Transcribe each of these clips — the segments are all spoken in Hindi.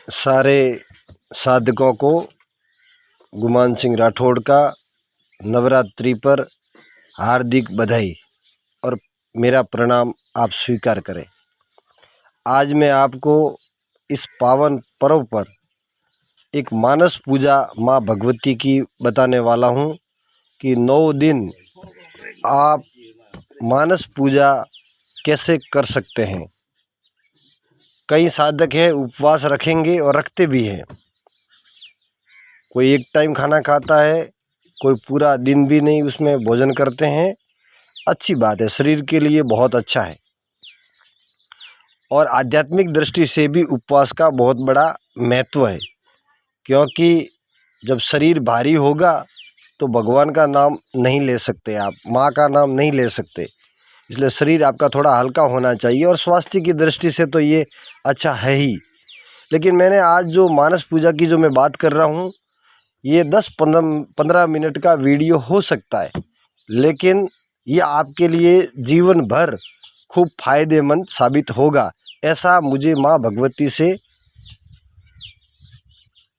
सारे साधकों को गुमान सिंह राठौड़ का नवरात्रि पर हार्दिक बधाई और मेरा प्रणाम आप स्वीकार करें। आज मैं आपको इस पावन पर्व पर एक मानस पूजा माँ भगवती की बताने वाला हूँ कि 9 दिन आप मानस पूजा कैसे कर सकते हैं। कई साधक हैं उपवास रखेंगे और रखते भी हैं। कोई एक टाइम खाना खाता है, कोई पूरा दिन भी नहीं उसमें भोजन करते हैं। अच्छी बात है, शरीर के लिए बहुत अच्छा है और आध्यात्मिक दृष्टि से भी उपवास का बहुत बड़ा महत्व है, क्योंकि जब शरीर भारी होगा तो भगवान का नाम नहीं ले सकते, आप माँ का नाम नहीं ले सकते। इसलिए शरीर आपका थोड़ा हल्का होना चाहिए और स्वास्थ्य की दृष्टि से तो ये अच्छा है ही। लेकिन मैंने आज जो मानस पूजा की जो मैं बात कर रहा हूँ, ये 10-15 मिनट का वीडियो हो सकता है, लेकिन ये आपके लिए जीवन भर खूब फायदेमंद साबित होगा, ऐसा मुझे माँ भगवती से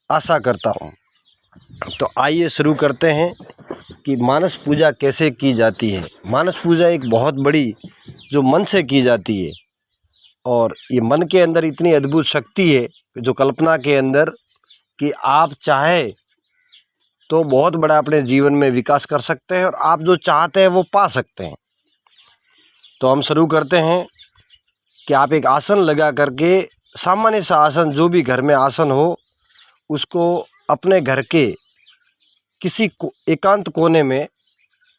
आशा करता हूँ। तो आइए शुरू करते हैं कि मानस पूजा कैसे की जाती है। मानस पूजा एक बहुत बड़ी जो मन से की जाती है और ये मन के अंदर इतनी अद्भुत शक्ति है जो कल्पना के अंदर कि आप चाहे तो बहुत बड़ा अपने जीवन में विकास कर सकते हैं और आप जो चाहते हैं वो पा सकते हैं। तो हम शुरू करते हैं कि आप एक आसन लगा करके, सामान्य सा आसन, जो भी घर में आसन हो उसको अपने घर के किसी एकांत कोने में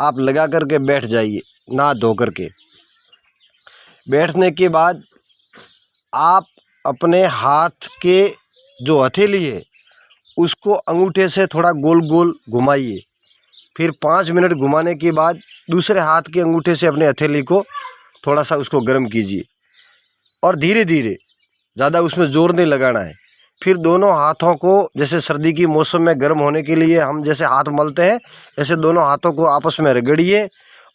आप लगा करके बैठ जाइए। नहा धो करके बैठने के बाद आप अपने हाथ के जो हथेली है उसको अंगूठे से थोड़ा गोल गोल घुमाइए। फिर 5 मिनट घुमाने के बाद दूसरे हाथ के अंगूठे से अपने हथेली को थोड़ा सा उसको गर्म कीजिए और धीरे धीरे, ज़्यादा उसमें ज़ोर नहीं लगाना है। फिर दोनों हाथों को, जैसे सर्दी की मौसम में गर्म होने के लिए हम जैसे हाथ मलते हैं, ऐसे दोनों हाथों को आपस में रगड़िए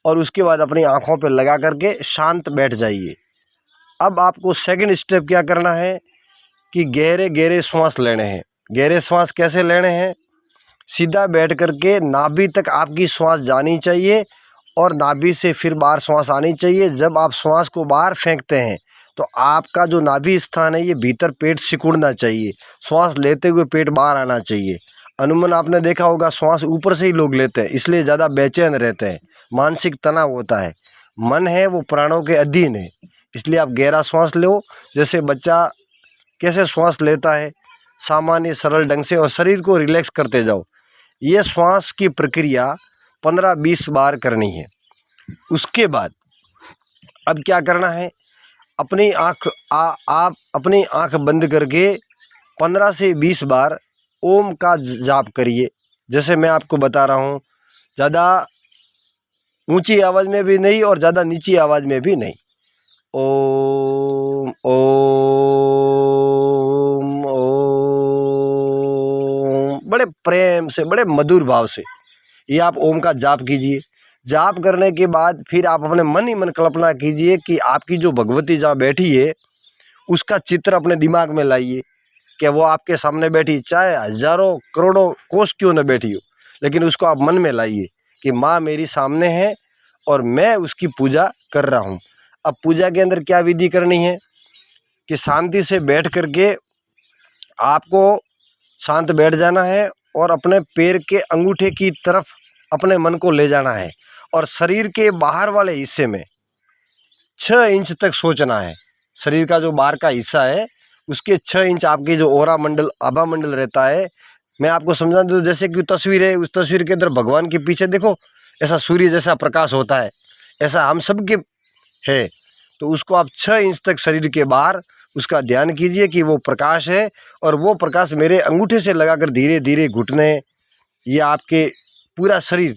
और उसके बाद अपनी आँखों पर लगा करके शांत बैठ जाइए। अब आपको सेकंड स्टेप क्या करना है कि गहरे गहरे श्वास लेने हैं। गहरे श्वास कैसे लेने हैं? सीधा बैठ करके नाभि तक आपकी श्वास जानी चाहिए और नाभि से फिर बाहर श्वास आनी चाहिए। जब आप श्वास को बाहर फेंकते हैं तो आपका जो नाभि स्थान है ये भीतर पेट सिकुड़ना चाहिए। श्वास लेते हुए पेट बाहर आना चाहिए। अमूमन आपने देखा होगा श्वास ऊपर से ही लोग लेते हैं, इसलिए ज़्यादा बेचैन रहते हैं, मानसिक तनाव होता है। मन है वो प्राणों के अधीन है, इसलिए आप गहरा श्वास लो, जैसे बच्चा कैसे श्वास लेता है, सामान्य सरल ढंग से, और शरीर को रिलैक्स करते जाओ। ये श्वास की प्रक्रिया 15-20 बार करनी है। उसके बाद अब क्या करना है, अपनी आप अपनी आँख बंद करके 15 से 20 बार ओम का जाप करिए। जैसे मैं आपको बता रहा हूँ, ज़्यादा ऊंची आवाज़ में भी नहीं और ज़्यादा नीची आवाज़ में भी नहीं। ओम ओम ओम, बड़े प्रेम से, बड़े मधुर भाव से ये आप ओम का जाप कीजिए। जाप करने के बाद फिर आप अपने मन ही मन कल्पना कीजिए कि आपकी जो भगवती जहाँ बैठी है उसका चित्र अपने दिमाग में लाइए कि वो आपके सामने बैठी, चाहे हजारों करोड़ों कोस क्यों न बैठी हो, लेकिन उसको आप मन में लाइए कि माँ मेरी सामने है और मैं उसकी पूजा कर रहा हूँ। अब पूजा के अंदर क्या विधि करनी है कि शांति से बैठ करके आपको शांत बैठ जाना है और अपने पैर के अंगूठे की तरफ अपने मन को ले जाना है और शरीर के बाहर वाले हिस्से में 6 इंच तक सोचना है। शरीर का जो बाहर का हिस्सा है उसके 6 इंच आपके जो ओरा मंडल, आभा मंडल रहता है, मैं आपको समझा दूँ, जैसे कि तस्वीर है, उस तस्वीर के अंदर भगवान के पीछे देखो ऐसा सूर्य जैसा प्रकाश होता है, ऐसा हम सब के है। तो उसको आप 6 इंच तक शरीर के बाहर उसका ध्यान कीजिए कि वो प्रकाश है और वो प्रकाश मेरे अंगूठे से लगाकर धीरे धीरे घुटने, ये आपके पूरा शरीर,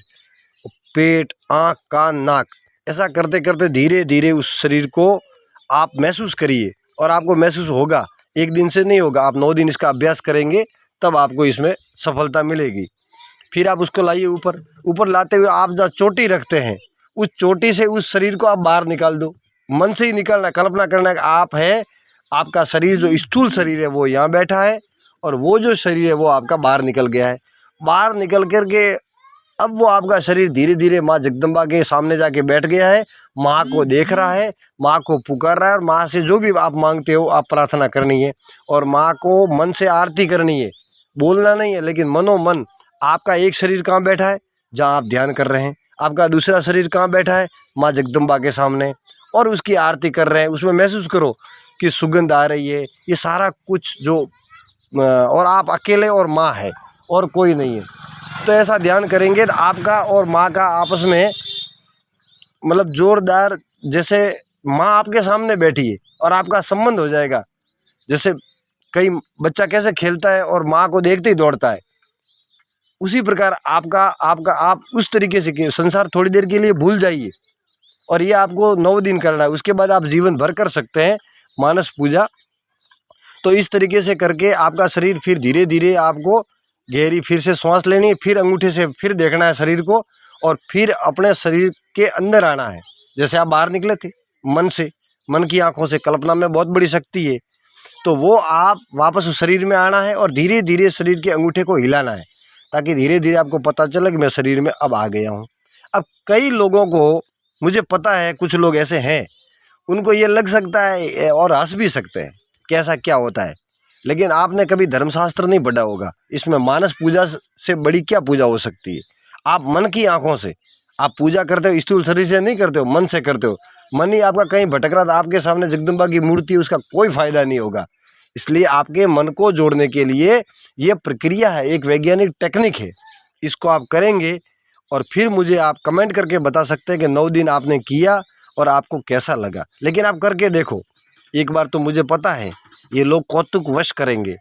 पेट, आँख, कान, नाक, ऐसा करते करते धीरे धीरे उस शरीर को आप महसूस करिए और आपको महसूस होगा। एक दिन से नहीं होगा, आप 9 दिन इसका अभ्यास करेंगे तब आपको इसमें सफलता मिलेगी। फिर आप उसको लाइए ऊपर। ऊपर लाते हुए आप जहाँ चोटी रखते हैं उस चोटी से उस शरीर को आप बाहर निकाल दो। मन से ही निकालना, कल्पना करना कि आप है, आपका शरीर जो स्थूल शरीर है वो यहाँ बैठा है और वो जो शरीर है वो आपका बाहर निकल गया है। बाहर निकल कर के अब वो आपका शरीर धीरे धीरे माँ जगदम्बा के सामने जाके बैठ गया है, माँ को देख रहा है, माँ को पुकार रहा है, और माँ से जो भी आप मांगते हो आप प्रार्थना करनी है, और माँ को मन से आरती करनी है, बोलना नहीं है, लेकिन मनोमन। आपका एक शरीर कहाँ बैठा है, जहाँ आप ध्यान कर रहे हैं, आपका दूसरा शरीर कहाँ बैठा है, माँ जगदम्बा के सामने, और उसकी आरती कर रहे हैं। उसमें महसूस करो कि सुगंध आ रही है, ये सारा कुछ जो और आप अकेले और माँ है और कोई नहीं है। तो ऐसा ध्यान करेंगे तो आपका और माँ का आपस में मतलब जोरदार, जैसे माँ आपके सामने बैठी है और आपका संबंध हो जाएगा। जैसे कई बच्चा कैसे खेलता है और माँ को देखते ही दौड़ता है, उसी प्रकार आपका आपका आप उस तरीके से संसार थोड़ी देर के लिए भूल जाइए, और ये आपको 9 दिन करना है। उसके बाद आप जीवन भर कर सकते हैं मानस पूजा। तो इस तरीके से करके आपका शरीर फिर धीरे धीरे आपको गहरी फिर से सांस लेनी है, फिर अंगूठे से फिर देखना है शरीर को, और फिर अपने शरीर के अंदर आना है। जैसे आप बाहर निकले थे मन से, मन की आंखों से, कल्पना में बहुत बड़ी शक्ति है, तो वो आप वापस उस शरीर में आना है और धीरे धीरे शरीर के अंगूठे को हिलाना है, ताकि धीरे धीरे आपको पता चले कि मैं शरीर में अब आ गया हूँ। अब कई लोगों को, मुझे पता है कुछ लोग ऐसे हैं, उनको ये लग सकता है और हंस भी सकते हैं कैसा क्या होता है, लेकिन आपने कभी धर्मशास्त्र नहीं पढ़ा होगा। इसमें मानस पूजा से बड़ी क्या पूजा हो सकती है। आप मन की आंखों से आप पूजा करते हो, स्थूल शरीर से नहीं करते हो, मन से करते हो। मन ही आपका कहीं भटक रहा था, आपके सामने जगदम्बा की मूर्ति, उसका कोई फायदा नहीं होगा। इसलिए आपके मन को जोड़ने के लिए ये प्रक्रिया है, एक वैज्ञानिक टेक्निक है, इसको आप करेंगे और फिर मुझे आप कमेंट करके बता सकते हैं कि 9 दिन आपने किया और आपको कैसा लगा। लेकिन आप करके देखो एक बार, तो मुझे पता है ये लोग कौतुक वश करेंगे,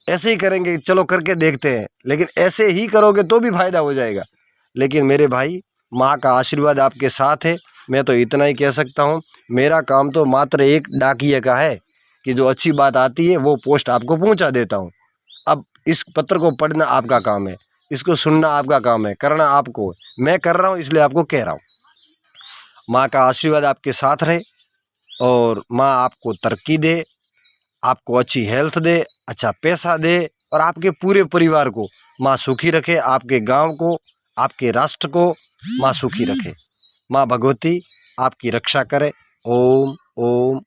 ऐसे ही करेंगे चलो करके देखते हैं, लेकिन ऐसे ही करोगे तो भी फायदा हो जाएगा। लेकिन मेरे भाई, माँ का आशीर्वाद आपके साथ है। मैं तो इतना ही कह सकता हूँ, मेरा काम तो मात्र एक डाकिया का है कि जो अच्छी बात आती है वो पोस्ट आपको पहुँचा देता हूँ। अब इस पत्र को पढ़ना आपका काम है, इसको सुनना आपका काम है, करना आपको है। मैं कर रहा हूँ इसलिए आपको कह रहा हूँ। माँ का आशीर्वाद आपके साथ रहे और माँ आपको तरक्की दे, आपको अच्छी हेल्थ दे, अच्छा पैसा दे, और आपके पूरे परिवार को माँ सुखी रखे, आपके गांव को, आपके राष्ट्र को माँ सुखी रखे। माँ भगवती आपकी रक्षा करे। ओम ओम